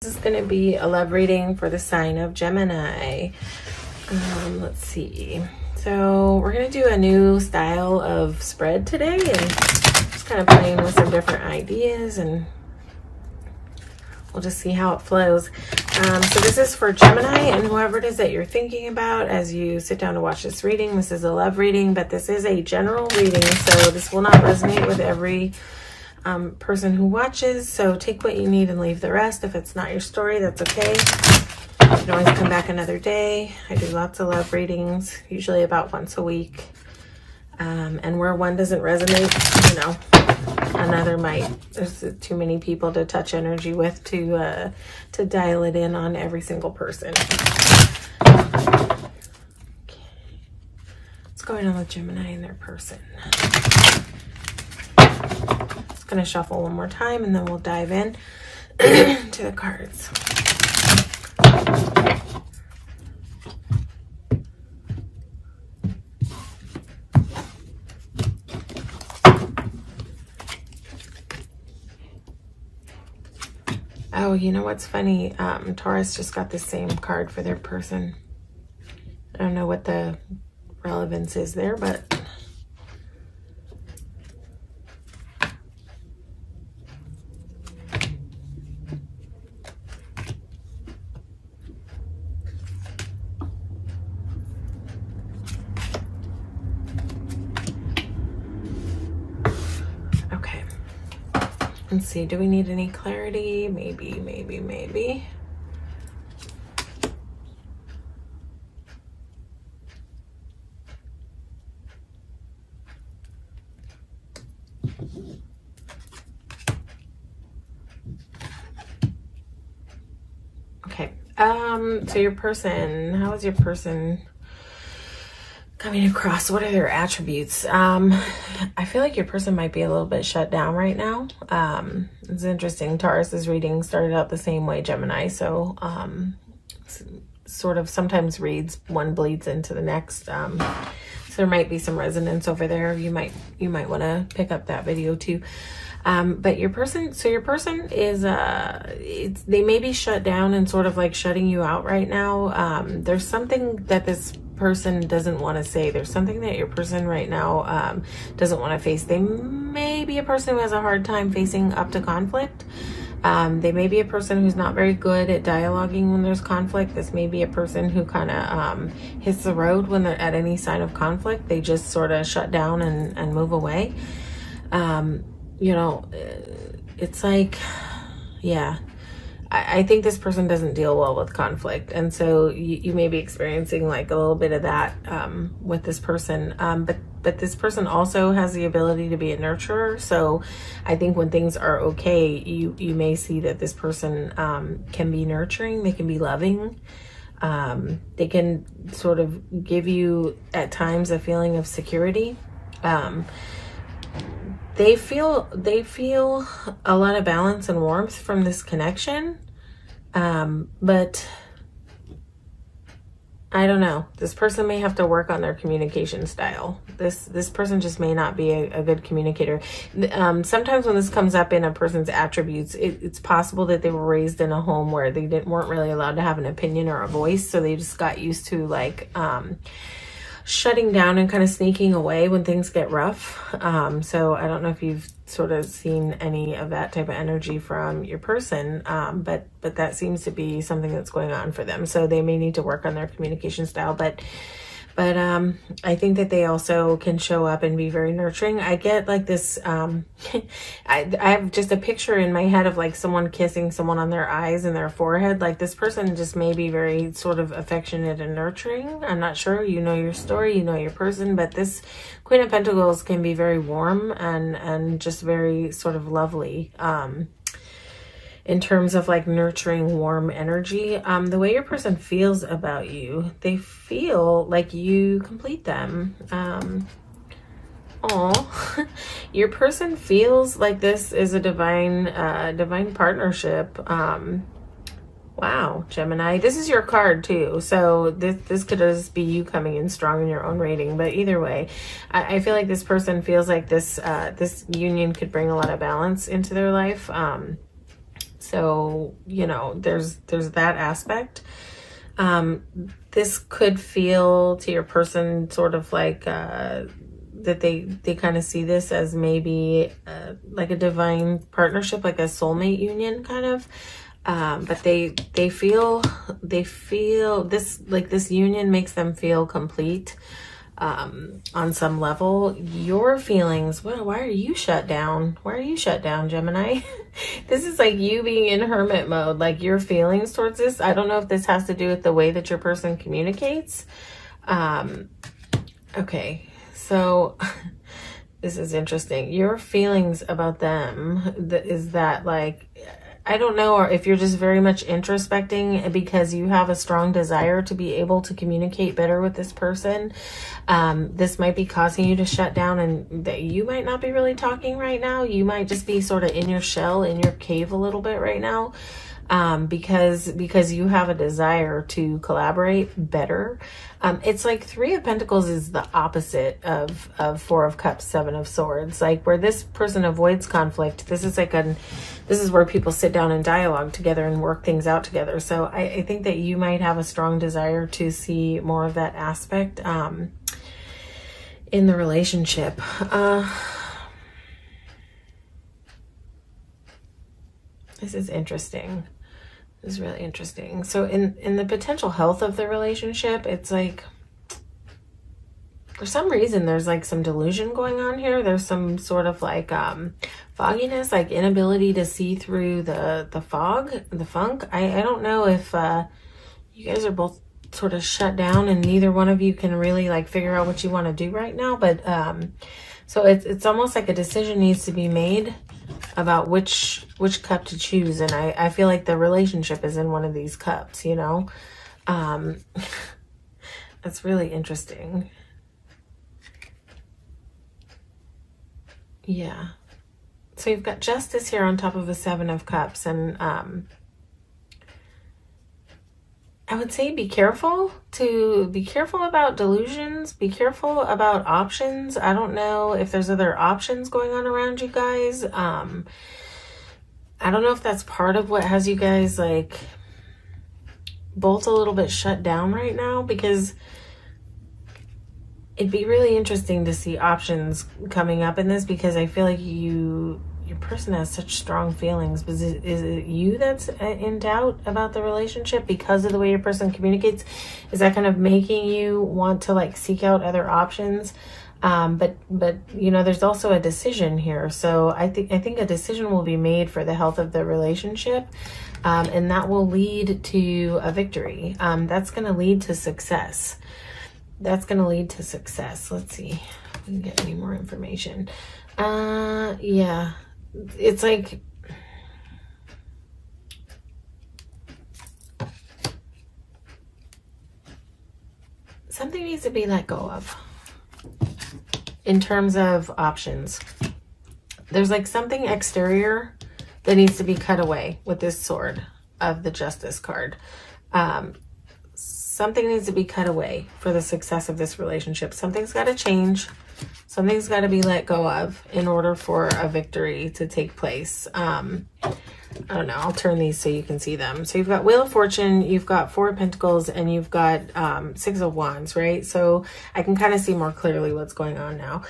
This is going to be a love reading for the sign of Gemini. Let's see. So we're going to do a new style of spread today and just kind of playing with some different ideas, and we'll just see how it flows. So this is for Gemini and whoever it is that you're thinking about as you sit down to watch this reading. This is a love reading, but this is a general reading, so this will not resonate with every person who watches. So take what you need and leave the rest. If it's not your story, that's okay. You can always come back another day. I do lots of love readings, usually about once a week. And where one doesn't resonate, you know, another might. There's too many people to touch energy with to dial it in on every single person. Okay. What's going on with Gemini and their person? Just gonna shuffle one more time and then we'll dive in to the cards. Oh, you know what's funny? Taurus just got the same card for their person. I don't know what the relevance is there, but okay. Let's see, do we need any clarity? Maybe. Okay, so your person, how is your person coming across? What are their attributes? I feel like your person might be a little bit shut down right now. It's interesting. Taurus's reading started out the same way, Gemini. So, sort of sometimes reads, one bleeds into the next. So there might be some resonance over there. You might want to pick up that video too. But your person, so your person is, they may be shut down and sort of like shutting you out right now. There's something that this person doesn't want to say. There's something that your person right now doesn't want to face. They may be a person who has a hard time facing up to conflict. They may be a person who's not very good at dialoguing when there's conflict. This may be a person who kind of hits the road when they're at any sign of conflict. They just sort of shut down and move away. You know, it's like, yeah, I think this person doesn't deal well with conflict. And so you may be experiencing like a little bit of that with this person. But this person also has the ability to be a nurturer. So I think when things are okay, you may see that this person can be nurturing. They can be loving. They can sort of give you at times a feeling of security. They feel a lot of balance and warmth from this connection. But I don't know. This person may have to work on their communication style. This person just may not be a good communicator. Sometimes when this comes up in a person's attributes, it's possible that they were raised in a home where they weren't really allowed to have an opinion or a voice. So they just got used to like, shutting down and kind of sneaking away when things get rough. So I don't know if you've sort of seen any of that type of energy from your person, but that seems to be something that's going on for them. So they may need to work on their communication style, but I think that they also can show up and be very nurturing. I get like this, I have just a picture in my head of like someone kissing someone on their eyes and their forehead. Like this person just may be very sort of affectionate and nurturing. I'm not sure. You know your story, you know your person, but this Queen of Pentacles can be very warm and just very sort of lovely. In terms of like nurturing, warm energy, the way your person feels about you, they feel like you complete them. Your person feels like this is a divine partnership. Wow, Gemini, this is your card too. So this could just be you coming in strong in your own rating. But either way, I feel like this person feels like this union could bring a lot of balance into their life. So, you know, there's that aspect. This could feel to your person sort of like that they kind of see this as maybe like a divine partnership, like a soulmate union kind of. But they feel this, like this union makes them feel complete on some level. Your feelings, well, why are you shut down? Why are you shut down, Gemini? This is like you being in hermit mode, like your feelings towards this. I don't know if this has to do with the way that your person communicates. Okay, so this is interesting. Your feelings about them, is that like, I don't know, or if you're just very much introspecting because you have a strong desire to be able to communicate better with this person. This might be causing you to shut down, and that you might not be really talking right now. You might just be sort of in your shell, in your cave a little bit right now. Because you have a desire to collaborate better. It's like Three of Pentacles is the opposite of Four of Cups, Seven of Swords. Like where this person avoids conflict, this is like this is where people sit down and dialogue together and work things out together. So I think that you might have a strong desire to see more of that aspect in the relationship. This is interesting. This is really interesting. So in the potential health of the relationship, it's like, for some reason, there's like some delusion going on here. There's some sort of like fogginess, like inability to see through the fog, the funk. I don't know if you guys are both sort of shut down and neither one of you can really like figure out what you want to do right now. But so it's almost like a decision needs to be made about which cup to choose. And I feel like the relationship is in one of these cups, you know. That's really interesting. Yeah. So you've got Justice here on top of the Seven of Cups. And I would say be careful about delusions. Be careful about options. I don't know if there's other options going on around you guys. I don't know if that's part of what has you guys like both a little bit shut down right now, because it'd be really interesting to see options coming up in this, because I feel like your person has such strong feelings. But is it you that's in doubt about the relationship because of the way your person communicates? Is that kind of making you want to like seek out other options? But you know, there's also a decision here. So I think a decision will be made for the health of the relationship. And that will lead to a victory. That's going to lead to success. That's going to lead to success. Let's see if we can get any more information. Yeah, it's like, something needs to be let go of in terms of options. There's like something exterior that needs to be cut away with this sword of the Justice card. Something needs to be cut away for the success of this relationship. Something's got to change. Something's got to be let go of in order for a victory to take place. I don't know. I'll turn these so you can see them. So you've got Wheel of Fortune, you've got Four of Pentacles, and you've got Six of Wands, right? So I can kind of see more clearly what's going on now.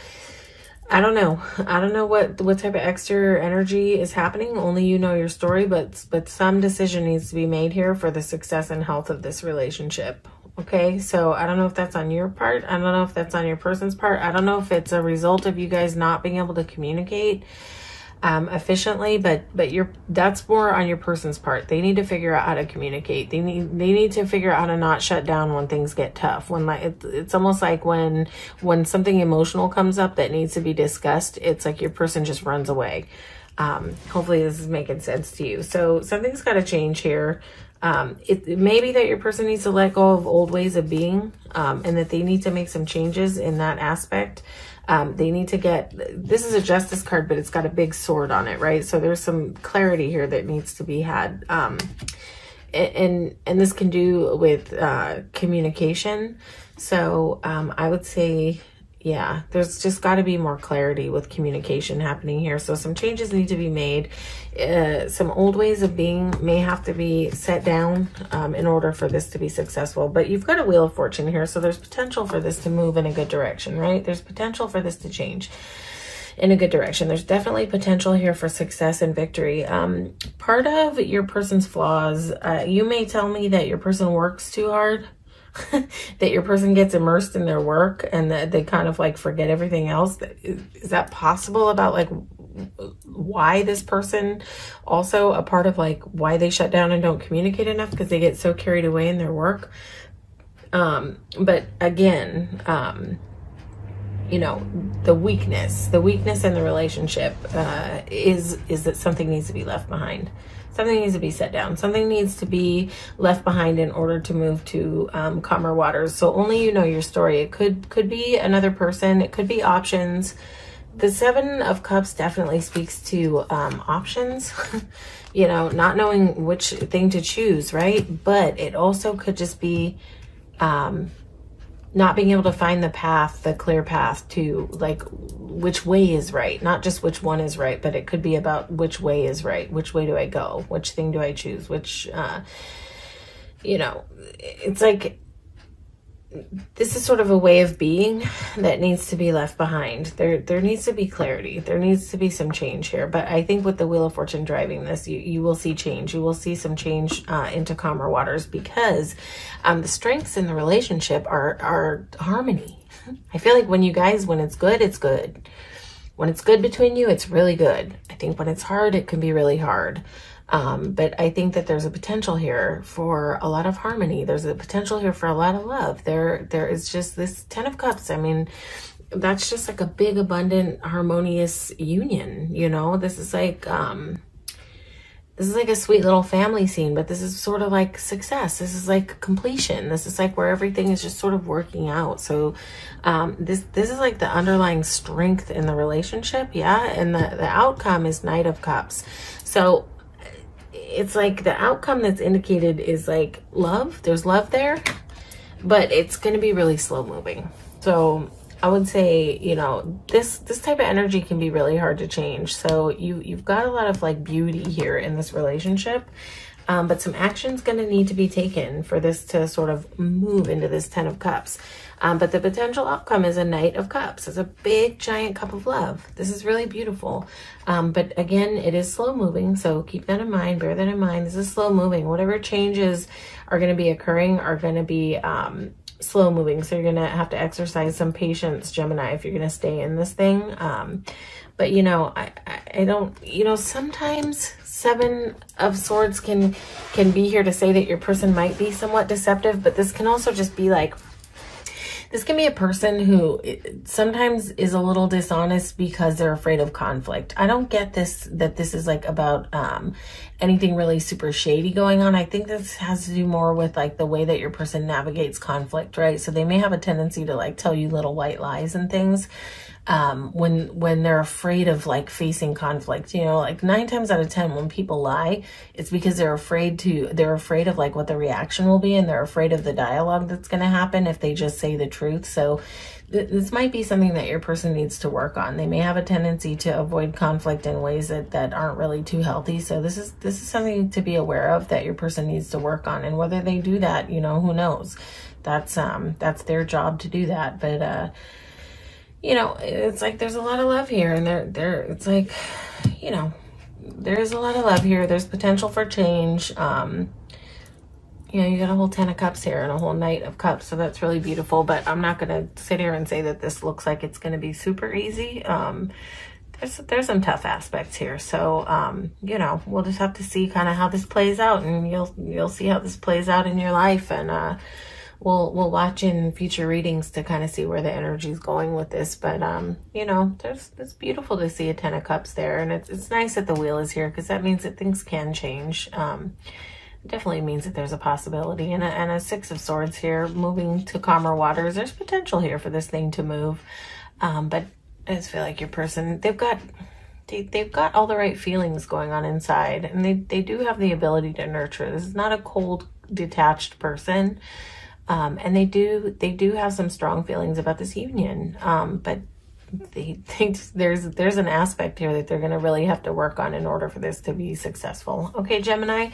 I don't know. I don't know what type of exterior energy is happening. Only you know your story, but some decision needs to be made here for the success and health of this relationship. Okay, so I don't know if that's on your part. I don't know if that's on your person's part. I don't know if it's a result of you guys not being able to communicate efficiently, but that's more on your person's part. They need to figure out how to communicate. They need to figure out how to not shut down when things get tough. When like it's almost like when something emotional comes up that needs to be discussed, it's like your person just runs away. Hopefully this is making sense to you. So something's got to change here. It may be that your person needs to let go of old ways of being, and that they need to make some changes in that aspect. They need to get, this is a Justice card, but it's got a big sword on it, right? So there's some clarity here that needs to be had. And this can do with communication. So I would say, Yeah, there's just got to be more clarity with communication happening here. So some changes need to be made. Some old ways of being may have to be set down in order for this to be successful. But you've got a Wheel of Fortune here, so there's potential for this to move in a good direction, right? There's potential for this to change in a good direction. There's definitely potential here for success and victory. Part of your person's flaws, you may tell me that your person works too hard. That your person gets immersed in their work and that they kind of like forget everything else. Is that possible about like why this person, also a part of like why they shut down and don't communicate enough, because they get so carried away in their work? But again, you know, the weakness in the relationship is that something needs to be left behind. Something needs to be set down. Something needs to be left behind in order to move to calmer waters. So only you know your story. It could be another person. It could be options. The Seven of Cups definitely speaks to options. You know, not knowing which thing to choose, right? But it also could just be not being able to find the path, the clear path to like which way is right, not just which one is right, but it could be about which way is right. Which way do I go? Which thing do I choose? Which, you know, it's like, this is sort of a way of being that needs to be left behind. There needs to be clarity. There needs to be some change here. But I think with the Wheel of Fortune driving this, you will see change. You will see some change into calmer waters, because the strengths in the relationship are harmony. I feel like when it's good, it's good. When it's good between you, it's really good. I think when it's hard, it can be really hard. But I think that there's a potential here for a lot of harmony. There's a potential here for a lot of love. There is just this 10 of Cups. I mean, that's just like a big, abundant, harmonious union. You know, this is like a sweet little family scene, but this is sort of like success. This is like completion. This is like where everything is just sort of working out. So, this is like the underlying strength in the relationship. Yeah. And the outcome is Knight of Cups. So, it's like the outcome that's indicated is like love. There's love there, but it's going to be really slow moving. So I would say, you know, this type of energy can be really hard to change. So you've got a lot of like beauty here in this relationship. But some action's going to need to be taken for this to sort of move into this 10 of Cups. But the potential outcome is a Knight of Cups. It's a big, giant cup of love. This is really beautiful. But again, it is slow moving. So keep that in mind. Bear that in mind. This is slow moving. Whatever changes are going to be occurring are going to be slow moving. So you're going to have to exercise some patience, Gemini, if you're going to stay in this thing. But, you know, I don't, you know, sometimes Seven of Swords can be here to say that your person might be somewhat deceptive, but this can also just be like, this can be a person who sometimes is a little dishonest because they're afraid of conflict. I don't get this, that this is like about anything really super shady going on. I think this has to do more with like the way that your person navigates conflict, right? So they may have a tendency to like tell you little white lies and things. When they're afraid of like facing conflict, you know, like 9 times out of 10, when people lie, it's because they're afraid of like what the reaction will be. And they're afraid of the dialogue that's going to happen if they just say the truth. So this might be something that your person needs to work on. They may have a tendency to avoid conflict in ways that aren't really too healthy. So this is something to be aware of that your person needs to work on. And whether they do that, you know, who knows? That's their job to do that. But, you know, it's like there's a lot of love here, and it's like, you know, there's a lot of love here. There's potential for change. You know, you got a whole 10 of Cups here and a whole Knight of Cups, so that's really beautiful. But I'm not going to sit here and say that this looks like it's going to be super easy. There's some tough aspects here, so you know, we'll just have to see kind of how this plays out, and you'll see how this plays out in your life, and we'll watch in future readings to kind of see where the energy is going with this. But you know, it's beautiful to see a 10 of Cups there, and it's nice that the Wheel is here, because that means that things can change. It definitely means that there's a possibility, and a 6 of Swords here, moving to calmer waters. There's potential here for this thing to move, but I just feel like your person, they've got all the right feelings going on inside, and they do have the ability to nurture. This is not a cold, detached person. And they do have some strong feelings about this union. But they think there's an aspect here that they're going to really have to work on in order for this to be successful. Okay, Gemini,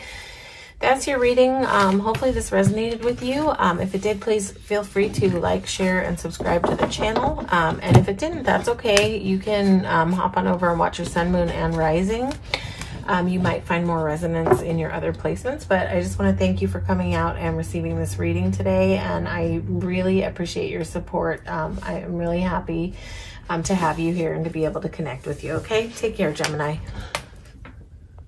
that's your reading. Hopefully this resonated with you. If it did, please feel free to like, share, and subscribe to the channel. And if it didn't, that's okay. You can hop on over and watch your sun, moon, and rising. You might find more resonance in your other placements, but I just want to thank you for coming out and receiving this reading today. And I really appreciate your support. I am really happy to have you here and to be able to connect with you. Okay, take care, Gemini.